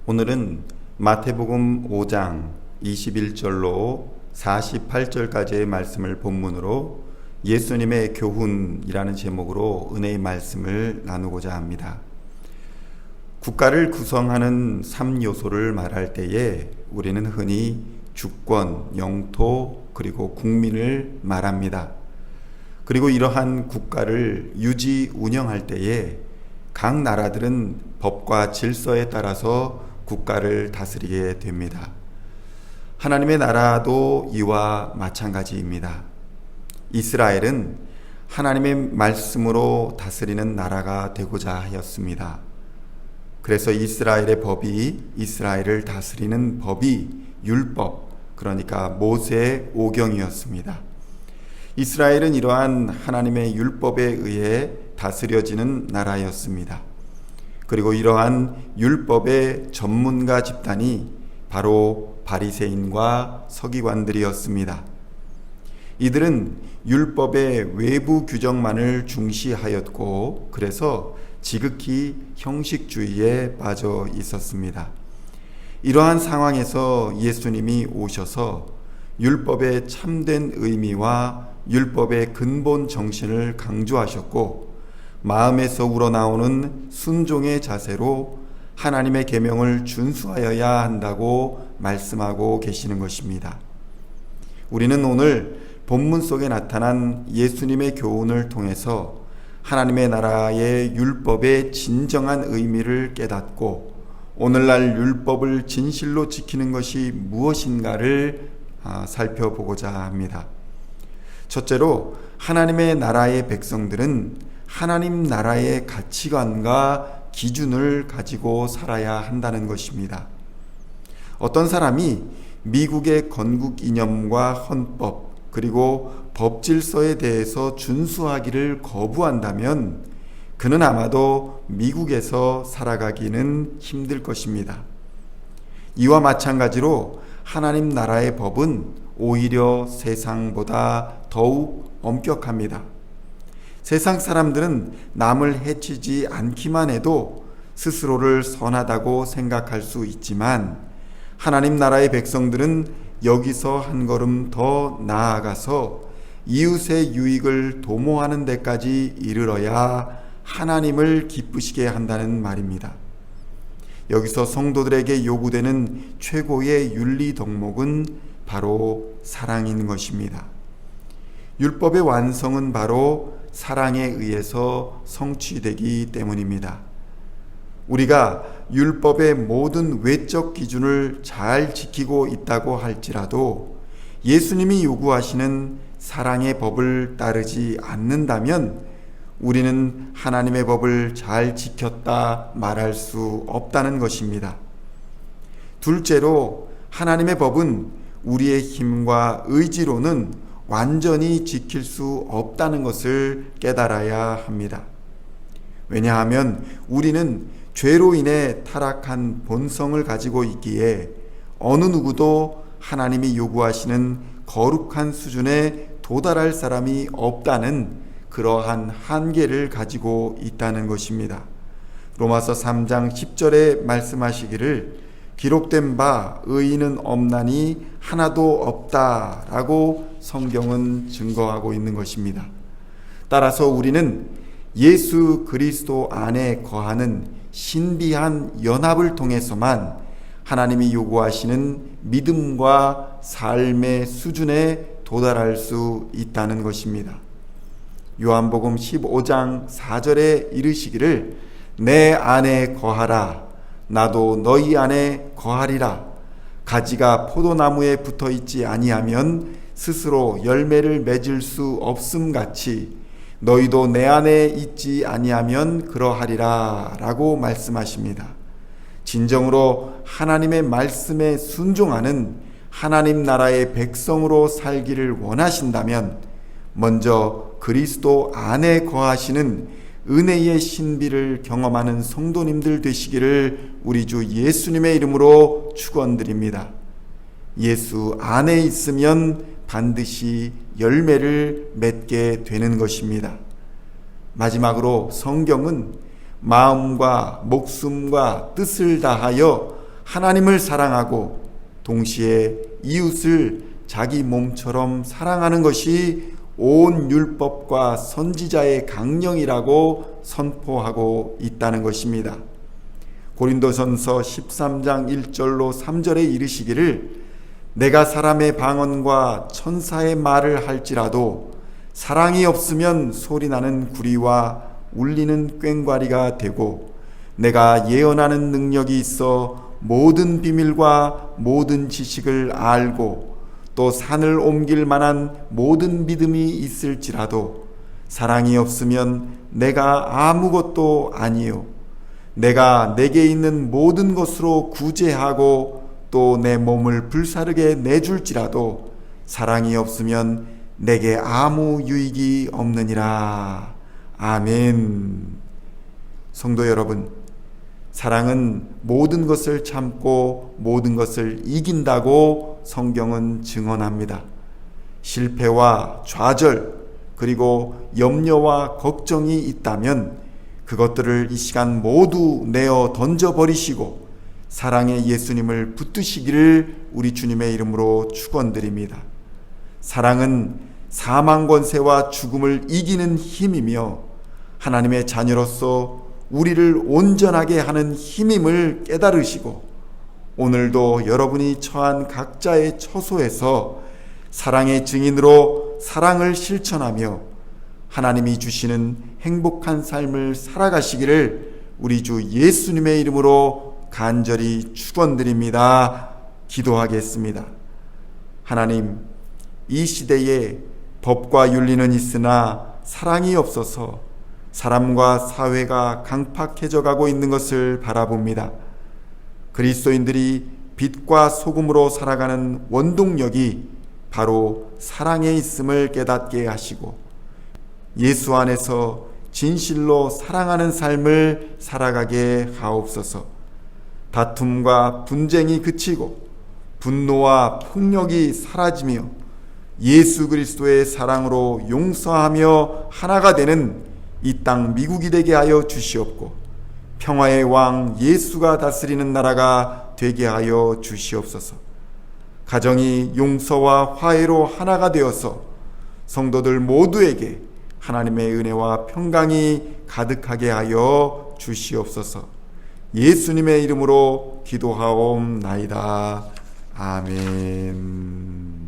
오늘은 마태복음 5장 21절로 48절까지의 말씀을 본문으로 예수님의 교훈이라는 제목으로 은혜의 말씀을 나누고자 합니다. 국가를 구성하는 3요소를 말할 때에 우리는 흔히 주권, 영토, 그리고 국민을 말합니다. 그리고 이러한 국가를 유지 운영할 때에 각 나라들은 법과 질서에 따라서 국가를 다스리게 됩니다. 하나님의 나라도 이와 마찬가지입니다. 이스라엘은 하나님의 말씀으로 다스리는 나라가 되고자 하였습니다. 그래서 이스라엘의 법이, 이스라엘을 다스리는 법이 율법, 그러니까 모세의 오경이었습니다. 이스라엘은 이러한 하나님의 율법에 의해 다스려지는 나라였습니다. 그리고 이러한 율법의 전문가 집단이 바로 바리새인과 서기관들이었습니다. 이들은 율법의 외부 규정만을 중시하였고, 그래서 지극히 형식주의에 빠져 있었습니다. 이러한 상황에서 예수님이 오셔서 율법의 참된 의미와 율법의 근본 정신을 강조하셨고, 마음에서 우러나오는 순종의 자세로 하나님의 계명을 준수하여야 한다고 말씀하고 계시는 것입니다. 우리는 오늘 본문 속에 나타난 예수님의 교훈을 통해서 하나님의 나라의 율법의 진정한 의미를 깨닫고 오늘날 율법을 진실로 지키는 것이 무엇인가를 살펴보고자 합니다. 첫째로 하나님의 나라의 백성들은 하나님 나라의 가치관과 기준을 가지고 살아야 한다는 것입니다. 어떤 사람이 미국의 건국 이념과 헌법 그리고 법 질서에 대해서 준수하기를 거부한다면 그는 아마도 미국에서 살아가기는 힘들 것입니다. 이와 마찬가지로 하나님 나라의 법은 오히려 세상보다 더욱 엄격합니다. 세상 사람들은 남을 해치지 않기만 해도 스스로를 선하다고 생각할 수 있지만 하나님 나라의 백성들은 여기서 한 걸음 더 나아가서 이웃의 유익을 도모하는 데까지 이르러야 하나님을 기쁘시게 한다는 말입니다. 여기서 성도들에게 요구되는 최고의 윤리 덕목은 바로 사랑인 것입니다. 율법의 완성은 바로 사랑에 의해서 성취되기 때문입니다. 우리가 율법의 모든 외적 기준을 잘 지키고 있다고 할지라도 예수님이 요구하시는 사랑의 법을 따르지 않는다면 우리는 하나님의 법을 잘 지켰다 말할 수 없다는 것입니다. 둘째로 하나님의 법은 우리의 힘과 의지로는 완전히 지킬 수 없다는 것을 깨달아야 합니다. 왜냐하면 우리는 죄로 인해 타락한 본성을 가지고 있기에 어느 누구도 하나님이 요구하시는 거룩한 수준에 도달할 사람이 없다는 그러한 한계를 가지고 있다는 것입니다. 로마서 3장 10절에 말씀하시기를 기록된 바 의인은 없나니 하나도 없다라고 성경은 증거하고 있는 것입니다. 따라서 우리는 예수 그리스도 안에 거하는 신비한 연합을 통해서만 하나님이 요구하시는 믿음과 삶의 수준에 도달할 수 있다는 것입니다. 요한복음 15장 4절에 이르시기를 내 안에 거하라 나도 너희 안에 거하리라. 가지가 포도나무에 붙어 있지 아니하면 스스로 열매를 맺을 수 없음 같이 너희도 내 안에 있지 아니하면 그러하리라 라고 말씀하십니다. 진정으로 하나님의 말씀에 순종하는 하나님 나라의 백성으로 살기를 원하신다면 먼저 그리스도 안에 거하시는 은혜의 신비를 경험하는 성도님들 되시기를 우리 주 예수님의 이름으로 축원드립니다. 예수 안에 있으면 반드시 열매를 맺게 되는 것입니다. 마지막으로 성경은 마음과 목숨과 뜻을 다하여 하나님을 사랑하고 동시에 이웃을 자기 몸처럼 사랑하는 것이 온 율법과 선지자의 강령이라고 선포하고 있다는 것입니다. 고린도전서 13장 1절로 3절에 이르시기를 내가 사람의 방언과 천사의 말을 할지라도 사랑이 없으면 소리나는 구리와 울리는 꽹과리가 되고 내가 예언하는 능력이 있어 모든 비밀과 모든 지식을 알고 또 산을 옮길 만한 모든 믿음이 있을지라도 사랑이 없으면 내가 아무것도 아니요 내가 내게 있는 모든 것으로 구제하고 또 내 몸을 불사르게 내줄지라도 사랑이 없으면 내게 아무 유익이 없느니라. 아멘. 성도 여러분, 사랑은 모든 것을 참고 모든 것을 이긴다고 성경은 증언합니다. 실패와 좌절 그리고 염려와 걱정이 있다면 그것들을 이 시간 모두 내어 던져버리시고 사랑의 예수님을 붙드시기를 우리 주님의 이름으로 축원드립니다. 사랑은 사망 권세와 죽음을 이기는 힘이며 하나님의 자녀로서 우리를 온전하게 하는 힘임을 깨달으시고 오늘도 여러분이 처한 각자의 처소에서 사랑의 증인으로 사랑을 실천하며 하나님이 주시는 행복한 삶을 살아가시기를 우리 주 예수님의 이름으로 간절히 축원드립니다. 기도하겠습니다. 하나님, 이 시대에 법과 윤리는 있으나 사랑이 없어서 사람과 사회가 강팍해져 가고 있는 것을 바라봅니다. 그리스도인들이 빛과 소금으로 살아가는 원동력이 바로 사랑에 있음을 깨닫게 하시고 예수 안에서 진실로 사랑하는 삶을 살아가게 하옵소서. 다툼과 분쟁이 그치고 분노와 폭력이 사라지며 예수 그리스도의 사랑으로 용서하며 하나가 되는 이 땅 미국이 되게 하여 주시옵고 평화의 왕 예수가 다스리는 나라가 되게 하여 주시옵소서. 가정이 용서와 화해로 하나가 되어서 성도들 모두에게 하나님의 은혜와 평강이 가득하게 하여 주시옵소서. 예수님의 이름으로 기도하옵나이다. 아멘.